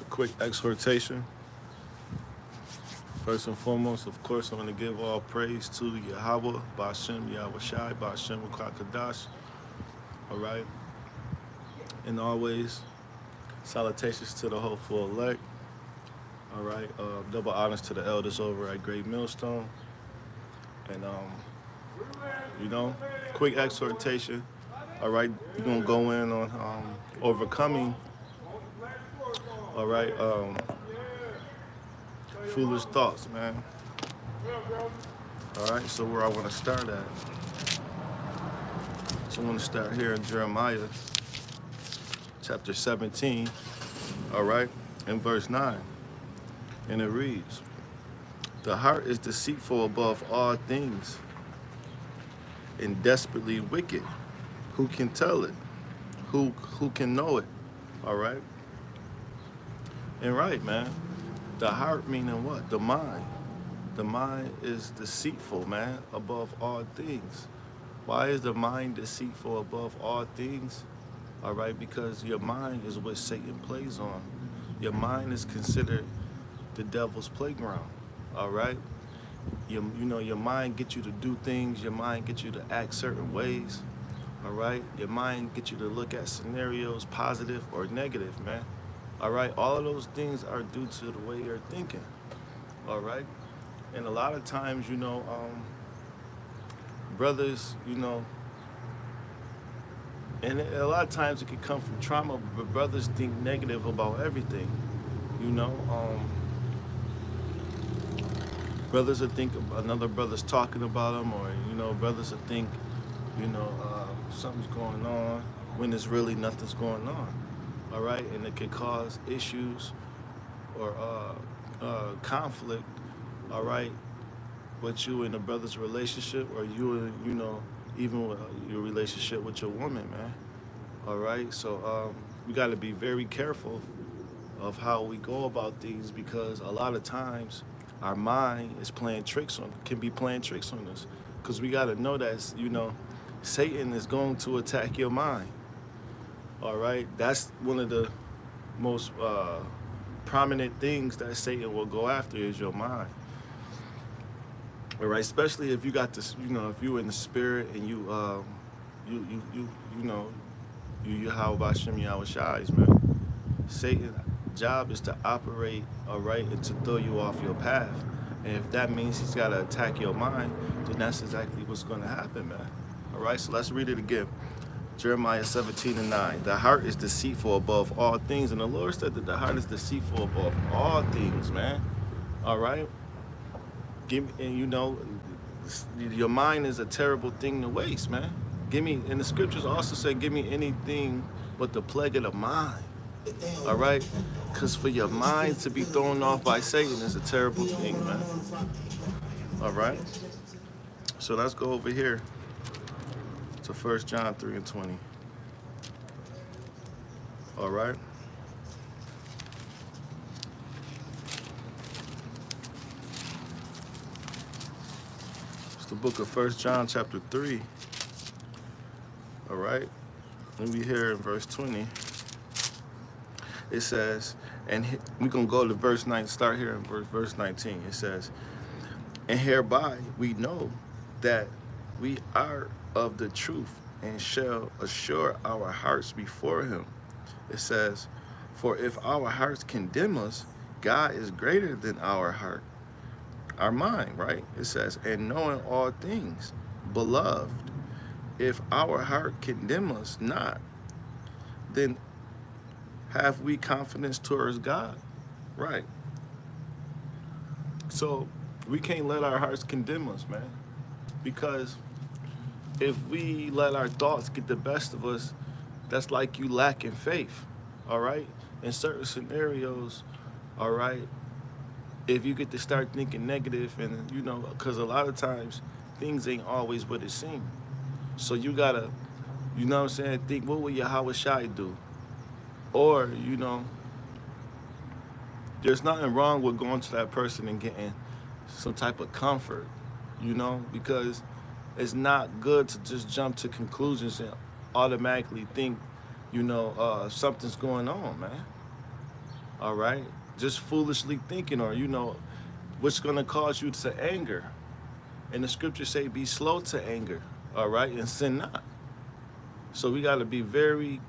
It's a quick exhortation. First and foremost, of course, I'm going to give all praise to Yahweh, Ba'ashem, Yahweh Shai, Ba'ashem, Kadash. All right. And always, salutations to the hopeful elect. All right. Double honors to the elders over at Great Millstone. And, quick exhortation. All right. We're going to go in on overcoming. All right. Foolish thoughts, man. All right, so where I want to start at. So I want to start here in Jeremiah chapter 17, all right, in verse 9. And it reads, "The heart is deceitful above all things and desperately wicked. Who can tell it? Who can know it?" All right? And right, man. The heart meaning what? The mind. The mind is deceitful, man, above all things. Why is the mind deceitful above all things? All right, because your mind is what Satan plays on. Your mind is considered the devil's playground. All right? Your mind gets you to do things. Your mind gets you to act certain ways. All right? Your mind gets you to look at scenarios, positive or negative, man. All right, all of those things are due to the way you're thinking. All right, and a lot of times, brothers, and a lot of times it can come from trauma, but brothers think negative about everything. Brothers will think another brother's talking about them, or brothers will think, something's going on when there's really nothing's going on. All right, and it could cause issues or conflict, all right, with you and a brother's relationship, or you, even with your relationship with your woman, man. All right, so we got to be very careful of how we go about things, because a lot of times our mind is can be playing tricks on us, because we got to know that, Satan is going to attack your mind. All right, that's one of the most prominent things that Satan will go after is your mind. All right, especially if you got this, if you're in the spirit and you how about Shem Yahweh Shai's, man. Satan's job is to operate, all right, and to throw you off your path. And if that means he's got to attack your mind, then that's exactly what's going to happen, man. All right, so let's read it again. Jeremiah 17:9. The heart is deceitful above all things. And the Lord said that the heart is deceitful above all things, man. All right? Your mind is a terrible thing to waste, man. And the scriptures also say, give me anything but the plague of the mind. All right? Because for your mind to be thrown off by Satan is a terrible thing, man. All right? So let's go over here to 1 John 3:20. All right. It's the book of 1 John chapter 3. All right. And we hear in verse 20. It says, and we're going to go to verse 9, start here in verse 19. It says, "And hereby we know that we are of the truth, and shall assure our hearts before him." It says, "For if our hearts condemn us, God is greater than our mind," right? It says, "And knowing all things, beloved, if our heart condemn us not, then have we confidence towards God," right? So we can't let our hearts condemn us, man, because if we let our thoughts get the best of us, that's like you lacking faith, all right? In certain scenarios, all right, if you get to start thinking negative, and, because a lot of times things ain't always what it seems. So you got to, think, what will Yahweh Shai do? Or, there's nothing wrong with going to that person and getting some type of comfort, because it's not good to just jump to conclusions and automatically think, something's going on, man. all right? Just foolishly thinking, or, what's going to cause you to anger. And the scriptures say, be slow to anger, all right? And sin not. So we got to be very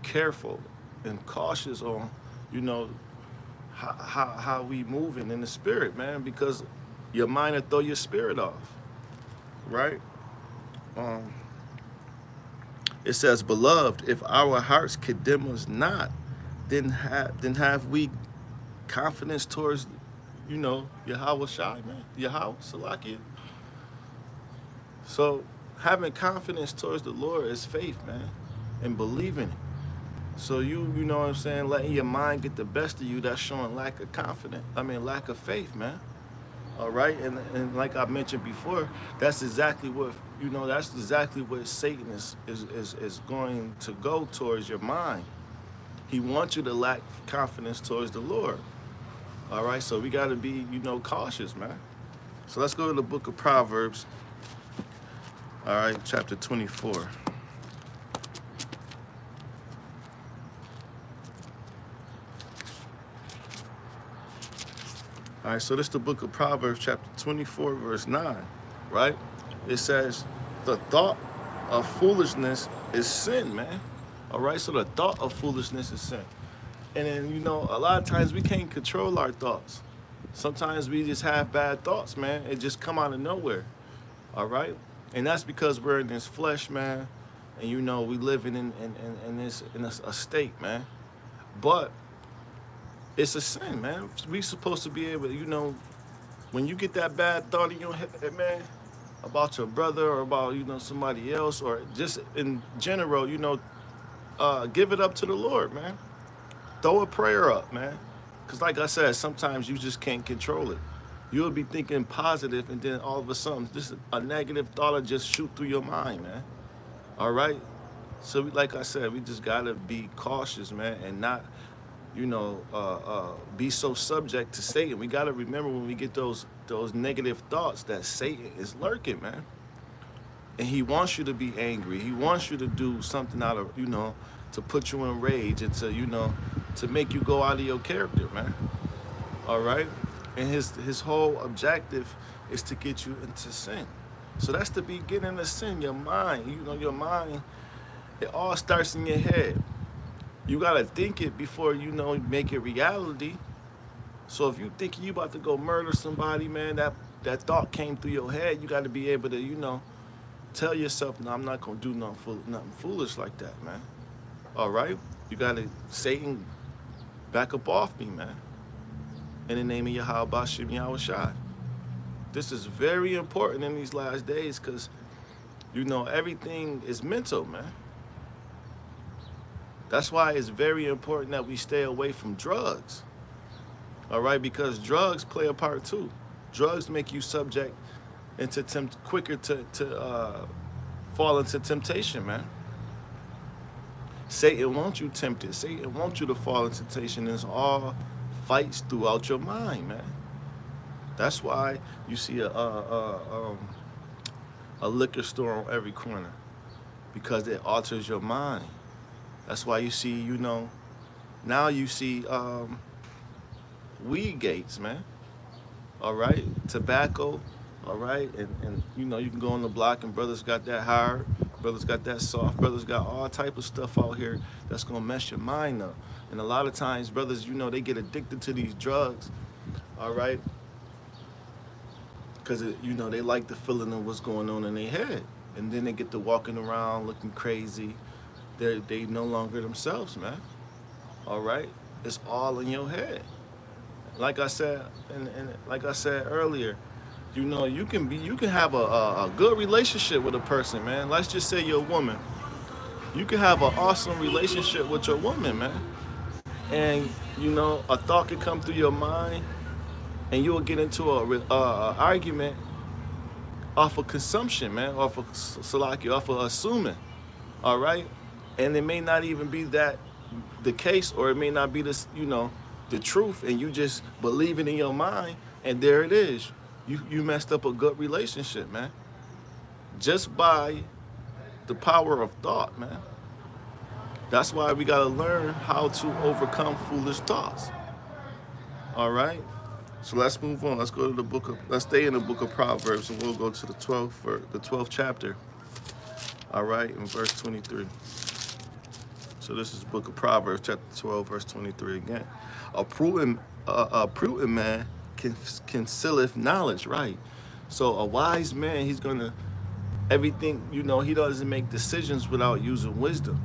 careful and cautious on, you know, how we moving in the spirit, man, because your mind will throw your spirit off, right? Um, it says, beloved, if our hearts condemn us not, then have we confidence towards, Yahweh Shai, man, Yahweh Salakia. So having confidence towards the Lord is faith, man, and believing it. So you know what I'm saying, letting your mind get the best of you, that's showing lack of confidence. Lack of faith, man. All right, and like I mentioned before, that's exactly what Satan is going to go towards your mind. He wants you to lack confidence towards the Lord. All right, so we got to be, cautious, man. So let's go to the book of Proverbs. All right, chapter 24. All right, so this is the book of Proverbs, chapter 24, verse 9, right? It says, the thought of foolishness is sin, man. All right, so the thought of foolishness is sin. And then, a lot of times we can't control our thoughts. Sometimes we just have bad thoughts, man. It just come out of nowhere, all right? And that's because we're in this flesh, man. And, we living in a state, man. But it's a sin, man. We supposed to be able to, when you get that bad thought in your head, man, about your brother or about, somebody else, or just in general, give it up to the Lord, man. Throw a prayer up, man. Because like I said, sometimes you just can't control it. You'll be thinking positive, and then all of a sudden, just a negative thought will just shoot through your mind, man. All right? So like I said, we just got to be cautious, man, and not, be so subject to Satan. We got to remember when we get those negative thoughts that Satan is lurking, man. And he wants you to be angry. He wants you to do something out of, to put you in rage and to, to make you go out of your character, man. All right? And his whole objective is to get you into sin. So that's the beginning of sin, your mind. Your mind, it all starts in your head. You got to think it before, make it reality. So if you think you about to go murder somebody, man, that thought came through your head, you got to be able to, tell yourself, no, I'm not going to do nothing foolish like that, man. All right? You got to, Satan, back up off me, man. In the name of Yahweh Bashim Yahweh Shai. This is very important in these last days because, everything is mental, man. That's why it's very important that we stay away from drugs. All right? Because drugs play a part too. Drugs make you subject into quicker to fall into temptation, man. Satan wants you tempted. Satan wants you to fall into temptation. It's all fights throughout your mind, man. That's why you see a liquor store on every corner, because it alters your mind. That's why you see, now you see weed gates, man. All right, tobacco. All right, and you can go on the block and brothers got that hard, brothers got that soft, brothers got all type of stuff out here that's gonna mess your mind up. And a lot of times, brothers, they get addicted to these drugs, all right, because they like the feeling of what's going on in their head, and then they get to walking around looking crazy. They no longer themselves, man. All right, it's all in your head. Like I said, and like I said earlier. You can have a good relationship with a person, man. Let's just say you're a woman. You can have an awesome relationship with your woman, man. And a thought can come through your mind, and you'll get into a argument off of consumption, man, off of salaki, off of assuming. All right, and it may not even be that the case, or it may not be this, the truth, and you just believe it in your mind, and there it is. You messed up a good relationship, man. Just by the power of thought, man. That's why we gotta learn how to overcome foolish thoughts. All right. So let's move on. Let's go to the let's stay in the book of Proverbs, and we'll go to the 12th chapter. All right, in verse 23. So this is the book of Proverbs, chapter 12, verse 23 again. A prudent man concealeth knowledge, right? So a wise man, he's gonna everything, he doesn't make decisions without using wisdom.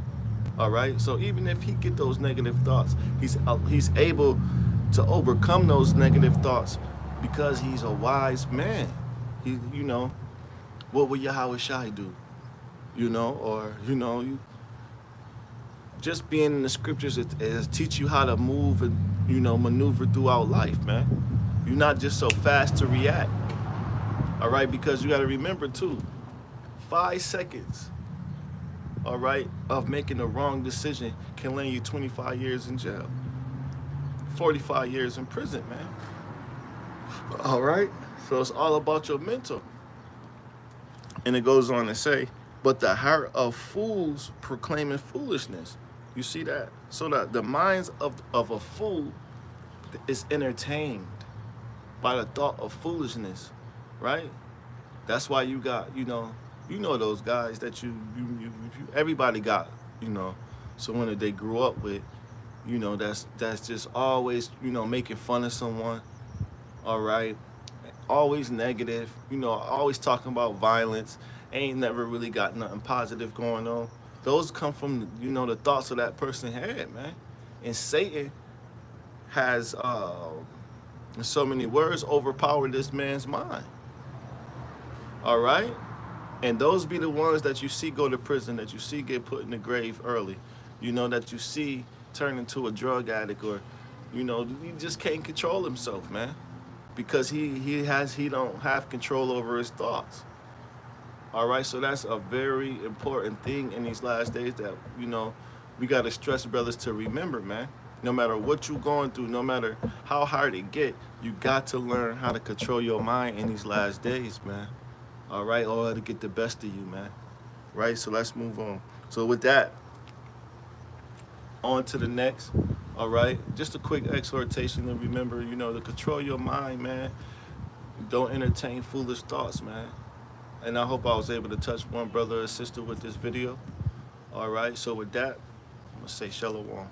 All right. So even if he get those negative thoughts, he's able to overcome those negative thoughts because he's a wise man. What would Yahweh Shai do? You just being in the scriptures, it teach you how to move and maneuver throughout life, man. You're not just so fast to react. All right, because you got to remember too, 5 seconds, all right, of making the wrong decision can land you 25 years in jail, 45 years in prison, man. All right, so it's all about your mental. And it goes on to say, but the heart of fools proclaiming foolishness. You see that? So that the minds of a fool is entertained by the thought of foolishness, right? That's why you got, those guys that everybody got, someone that they grew up with, that's just always, making fun of someone, all right? Always negative, always talking about violence, ain't never really got nothing positive going on. Those come from, the thoughts of that person had, man. And Satan has, in so many words, overpowered this man's mind. All right? And those be the ones that you see go to prison, that you see get put in the grave early, that you see turn into a drug addict, or, he just can't control himself, man. Because he don't have control over his thoughts. All right, so that's a very important thing in these last days that, we got to stress brothers to remember, man. No matter what you're going through, no matter how hard it get, you got to learn how to control your mind in these last days, man. All right, or to get the best of you, man. Right, so let's move on. So with that, on to the next. All right, just a quick exhortation, and remember, to control your mind, man. Don't entertain foolish thoughts, man. And I hope I was able to touch one brother or sister with this video. All right, so with that, I'm going to say shalom.